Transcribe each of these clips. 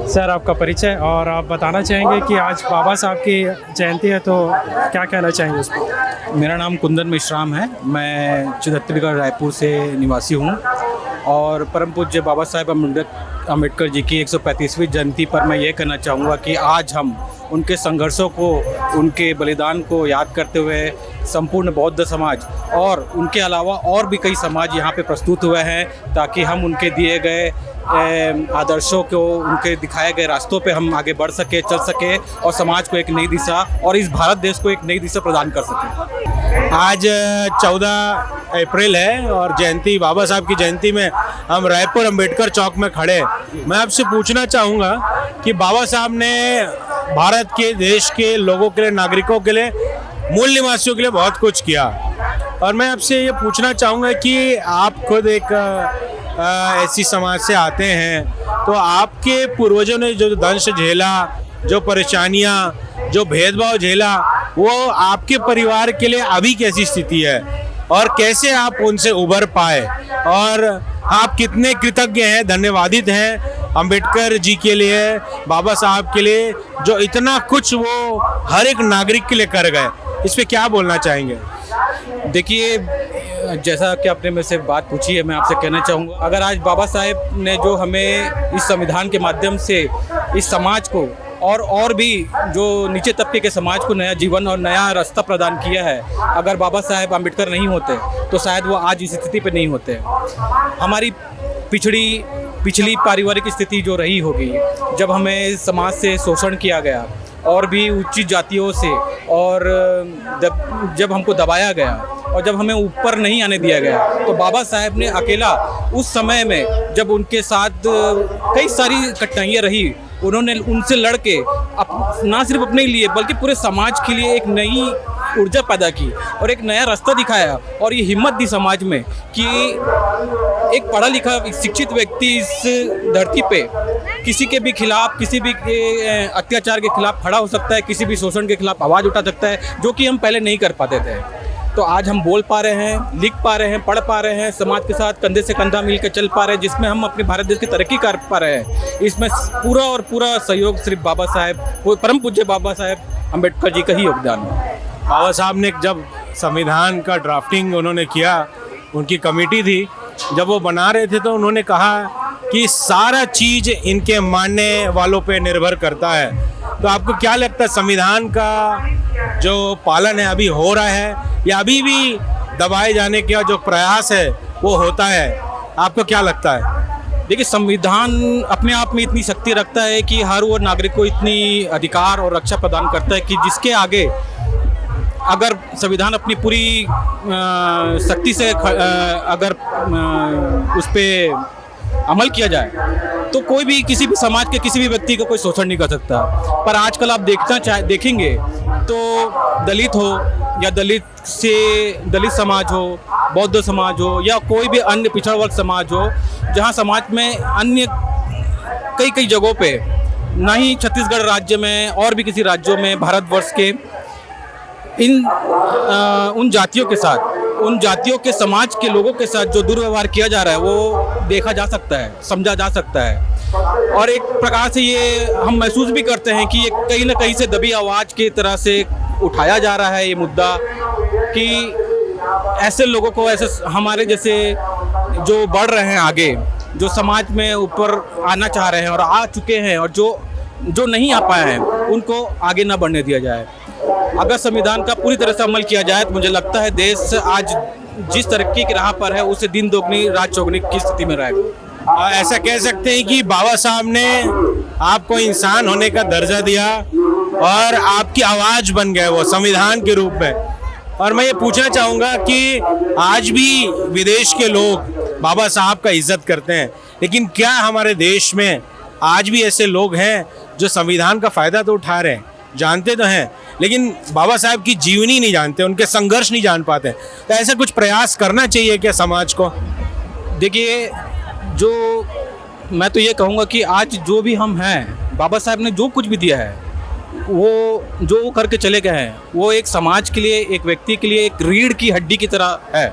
Sir आपका परिचय और आप बताना चाहेंगे कि आज बाबा साहब की जयंती है तो क्या कहना चाहेंगे उस पर? मेरा नाम कुंदन मिश्राम है। मैं छत्तीसगढ़ रायपुर से निवासी हूँ और परम पूज्य बाबा साहेब अम्बेडकर जी की 135वीं जयंती पर मैं ये कहना चाहूँगा कि आज हम उनके संघर्षों को, उनके बलिदान को याद करते हुए संपूर्ण बौद्ध समाज और उनके अलावा और भी कई समाज यहाँ पे प्रस्तुत हुए हैं ताकि हम उनके दिए गए आदर्शों को, उनके दिखाए गए रास्तों पे हम आगे बढ़ सके, चल सके और समाज को एक नई दिशा और इस भारत देश को एक नई दिशा प्रदान कर सके। आज 14 अप्रैल है और जयंती, बाबा साहब की जयंती में हम रायपुर अंबेडकर चौक में खड़े हैं। मैं आपसे पूछना चाहूँगा कि बाबा साहब ने भारत के, देश के लोगों के लिए, नागरिकों के लिए, मूल निवासियों के लिए बहुत कुछ किया और मैं आपसे ये पूछना चाहूँगा कि आप खुद एक ऐसी समाज से आते हैं तो आपके पूर्वजों ने जो दंश झेला, जो परेशानियाँ, जो भेदभाव झेला, वो आपके परिवार के लिए अभी कैसी स्थिति है और कैसे आप उनसे उबर पाए और आप कितने कृतज्ञ हैं, धन्यवादित हैं अंबेडकर जी के लिए, बाबा साहब के लिए, जो इतना कुछ वो हर एक नागरिक के लिए कर गए। इस पे क्या बोलना चाहेंगे? देखिए, जैसा कि आपने मेरे से बात पूछी है, मैं आपसे कहना चाहूँगा, अगर आज बाबा साहेब ने जो हमें इस संविधान के माध्यम से इस समाज को और भी जो नीचे तबके के समाज को नया जीवन और नया रास्ता प्रदान किया है, अगर बाबा साहेब अम्बेडकर नहीं होते तो शायद वो आज इस स्थिति पे नहीं होते। हमारी पिछली पारिवारिक स्थिति जो रही होगी, जब हमें समाज से शोषण किया गया और भी उच्च जातियों से, और जब हमको दबाया गया और जब हमें ऊपर नहीं आने दिया गया, तो बाबा साहेब ने अकेला उस समय में, जब उनके साथ कई सारी कठिनाइयाँ रही, उन्होंने उनसे लड़ के ना सिर्फ अपने लिए बल्कि पूरे समाज के लिए एक नई ऊर्जा पैदा की और एक नया रास्ता दिखाया और ये हिम्मत दी समाज में कि एक पढ़ा लिखा शिक्षित व्यक्ति इस धरती पे किसी के भी खिलाफ, किसी भी अत्याचार के खिलाफ खड़ा हो सकता है, किसी भी शोषण के खिलाफ आवाज़ उठा सकता है, जो कि हम पहले नहीं कर पाते थे। तो आज हम बोल पा रहे हैं, लिख पा रहे हैं, पढ़ पा रहे हैं, समाज के साथ कंधे से कंधा मिलकर चल पा रहे हैं, जिसमें हम अपने भारत देश की तरक्की कर पा रहे हैं। इसमें पूरा और पूरा सहयोग सिर्फ बाबा साहेब, परम पूज्य बाबा साहेब अम्बेडकर जी का ही योगदान है। बाबा साहब ने जब संविधान का ड्राफ्टिंग उन्होंने किया, उनकी कमेटी थी, जब वो बना रहे थे तो उन्होंने कहा कि सारा चीज़ इनके मानने वालों पे निर्भर करता है। तो आपको क्या लगता है, संविधान का जो पालन है अभी हो रहा है या अभी भी दबाए जाने का जो प्रयास है वो होता है? आपको क्या लगता है? देखिए, संविधान अपने आप में इतनी शक्ति रखता है कि हर वो नागरिक को इतनी अधिकार और रक्षा प्रदान करता है कि जिसके आगे अगर संविधान अपनी पूरी शक्ति से अगर उस पर अमल किया जाए तो कोई भी, किसी भी समाज के किसी भी व्यक्ति का कोई शोषण नहीं कर सकता। पर आजकल आप देखेंगे तो दलित हो या दलित समाज हो, बौद्ध समाज हो या कोई भी अन्य पिछड़ा वर्ग समाज हो, जहां समाज में अन्य कई जगहों पे, ना ही छत्तीसगढ़ राज्य में और भी किसी राज्यों में भारतवर्ष के उन जातियों के साथ, उन जातियों के समाज के लोगों के साथ जो दुर्व्यवहार किया जा रहा है वो देखा जा सकता है, समझा जा सकता है। और एक प्रकार से ये हम महसूस भी करते हैं कि ये कहीं ना कहीं से दबी आवाज़ की तरह से उठाया जा रहा है ये मुद्दा, कि ऐसे लोगों को, ऐसे हमारे जैसे जो बढ़ रहे हैं आगे, जो समाज में ऊपर आना चाह रहे हैं और आ चुके हैं, और जो नहीं आ पाए हैं, उनको आगे ना बढ़ने दिया जाए। अगर संविधान का पूरी तरह से अमल किया जाए तो मुझे लगता है देश आज जिस तरक्की की राह पर है उससे दिन दोगुनी रात चौगुनी की स्थिति में रहेगा। ऐसा कह सकते हैं कि बाबा साहब ने आपको इंसान होने का दर्जा दिया और आपकी आवाज़ बन गए वो संविधान के रूप में। और मैं ये पूछना चाहूँगा कि आज भी विदेश के लोग बाबा साहब का इज्जत करते हैं, लेकिन क्या हमारे देश में आज भी ऐसे लोग हैं जो संविधान का फ़ायदा तो उठा रहे हैं, जानते तो हैं, लेकिन बाबा साहब की जीवनी नहीं जानते, उनके संघर्ष नहीं जान पाते? तो ऐसा कुछ प्रयास करना चाहिए क्या समाज को? देखिए, जो मैं तो ये कहूँगा कि आज जो भी हम हैं, बाबा साहब ने जो कुछ भी दिया है, वो जो करके चले गए हैं, वो एक समाज के लिए, एक व्यक्ति के लिए एक रीढ़ की हड्डी की तरह है।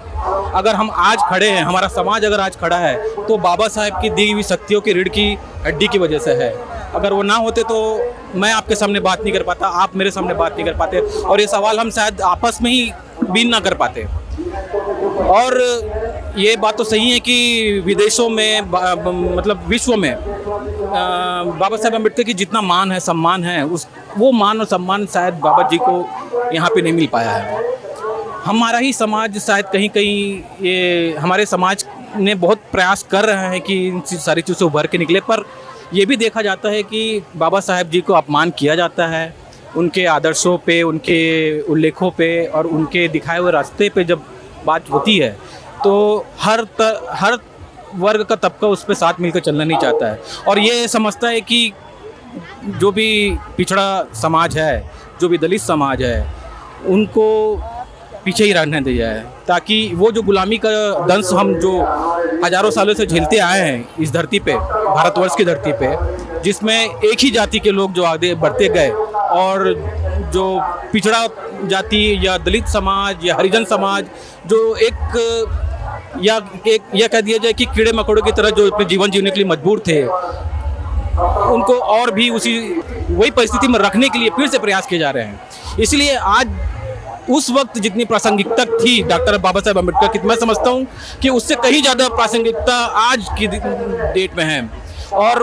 अगर हम आज खड़े हैं, हमारा समाज अगर आज खड़ा है, तो बाबा साहब की दी हुई शक्तियों की रीढ़ की हड्डी की वजह से है। अगर वो ना होते तो मैं आपके सामने बात नहीं कर पाता, आप मेरे सामने बात नहीं कर पाते, और ये सवाल हम शायद आपस में ही भी ना कर पाते। और ये बात तो सही है कि विदेशों में मतलब विश्व में बाबा साहेब अम्बेडकर की जितना मान है, सम्मान है, वो मान और सम्मान शायद बाबा जी को यहाँ पे नहीं मिल पाया है। हमारा ही समाज शायद कहीं कहीं, ये हमारे समाज ने बहुत प्रयास कर रहे हैं कि इन सारी चीज़ों से उभर के निकले, पर ये भी देखा जाता है कि बाबा साहेब जी को अपमान किया जाता है। उनके आदर्शों पे, उनके उल्लेखों पे और उनके दिखाए हुए रास्ते पे जब बात होती है तो हर वर्ग का तबका उस पर साथ मिलकर चलना नहीं चाहता है, और ये समझता है कि जो भी पिछड़ा समाज है, जो भी दलित समाज है, उनको पीछे ही रहने दिया है, ताकि वो जो गुलामी का दंश हम जो हजारों सालों से झेलते आए हैं इस धरती पे, भारतवर्ष की धरती पे, जिसमें एक ही जाति के लोग जो आगे बढ़ते गए, और जो पिछड़ा जाति या दलित समाज या हरिजन समाज जो या कह दिया जाए कि कीड़े मकोड़ों की तरह जो अपने जीवन जीने के लिए मजबूर थे, उनको और भी वही परिस्थिति में रखने के लिए फिर से प्रयास किए जा रहे हैं। इसलिए आज उस वक्त जितनी प्रासंगिकता थी डॉक्टर बाबा साहेब अम्बेडकर की, मैं समझता हूँ कि उससे कहीं ज़्यादा प्रासंगिकता आज की डेट में है। और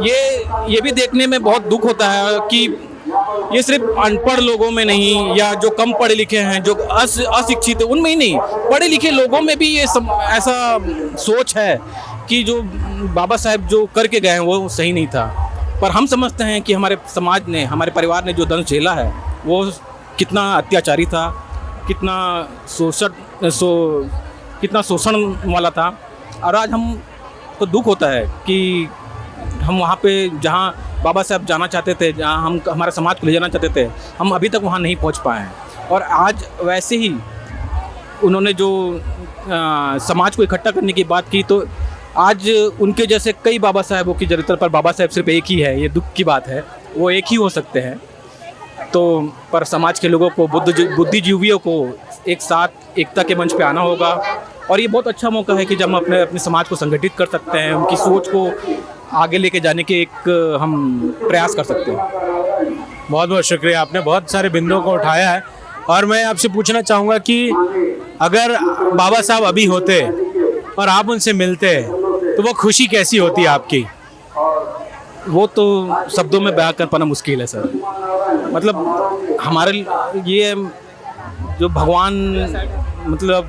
ये भी देखने में बहुत दुख होता है कि ये सिर्फ अनपढ़ लोगों में नहीं, या जो कम पढ़े लिखे हैं, जो अशिक्षित है, उनमें ही नहीं, पढ़े लिखे लोगों में भी ये ऐसा सोच है कि जो बाबा साहेब जो करके गए हैं वो सही नहीं था। पर हम समझते हैं कि हमारे समाज ने, हमारे परिवार ने जो दंश झेला है वो कितना अत्याचारी था, कितना शोषण वाला था। और आज हम को दुख होता है कि हम वहाँ पे जहाँ बाबा साहब जाना चाहते थे, जहाँ हम हमारे समाज को ले जाना चाहते थे, हम अभी तक वहाँ नहीं पहुँच पाए हैं। और आज वैसे ही उन्होंने जो समाज को इकट्ठा करने की बात की, तो आज उनके जैसे कई बाबा साहेबों की ज़रूरत, पर बाबा साहेब सिर्फ एक ही है, ये दुख की बात है, वो एक ही हो सकते हैं। तो पर समाज के लोगों को, बुद्धिजीवियों को एक साथ एकता के मंच पे आना होगा, और ये बहुत अच्छा मौका है कि जब हम अपने समाज को संगठित कर सकते हैं, उनकी सोच को आगे लेके जाने के एक हम प्रयास कर सकते हैं। बहुत बहुत शुक्रिया, आपने बहुत सारे बिंदुओं को उठाया है। और मैं आपसे पूछना चाहूँगा कि अगर बाबा साहब अभी होते और आप उनसे मिलते तो वो खुशी कैसी होती है आपकी? वो तो शब्दों में बयां कर पाना मुश्किल है सर। मतलब हमारे ये जो भगवान, मतलब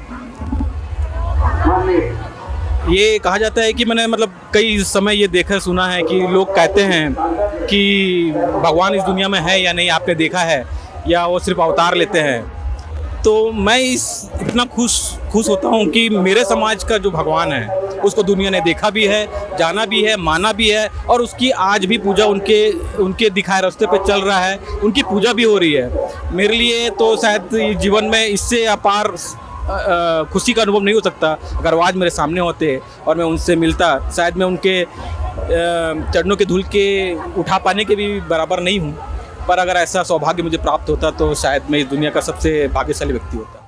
ये कहा जाता है कि मैंने मतलब कई समय ये देखा सुना है कि लोग कहते हैं कि भगवान इस दुनिया में है या नहीं, आपने देखा है, या वो सिर्फ अवतार लेते हैं। तो मैं इतना खुश होता हूँ कि मेरे समाज का जो भगवान है उसको दुनिया ने देखा भी है, जाना भी है, माना भी है, और उसकी आज भी पूजा उनके दिखाए रास्ते पे चल रहा है, उनकी पूजा भी हो रही है। मेरे लिए तो शायद जीवन में इससे अपार खुशी का अनुभव नहीं हो सकता। अगर वो आज मेरे सामने होते और मैं उनसे मिलता, शायद मैं उनके चरणों के धूल के उठा पाने के भी बराबर नहीं हूँ, पर अगर ऐसा सौभाग्य मुझे प्राप्त होता तो शायद मैं इस दुनिया का सबसे भाग्यशाली व्यक्ति होता।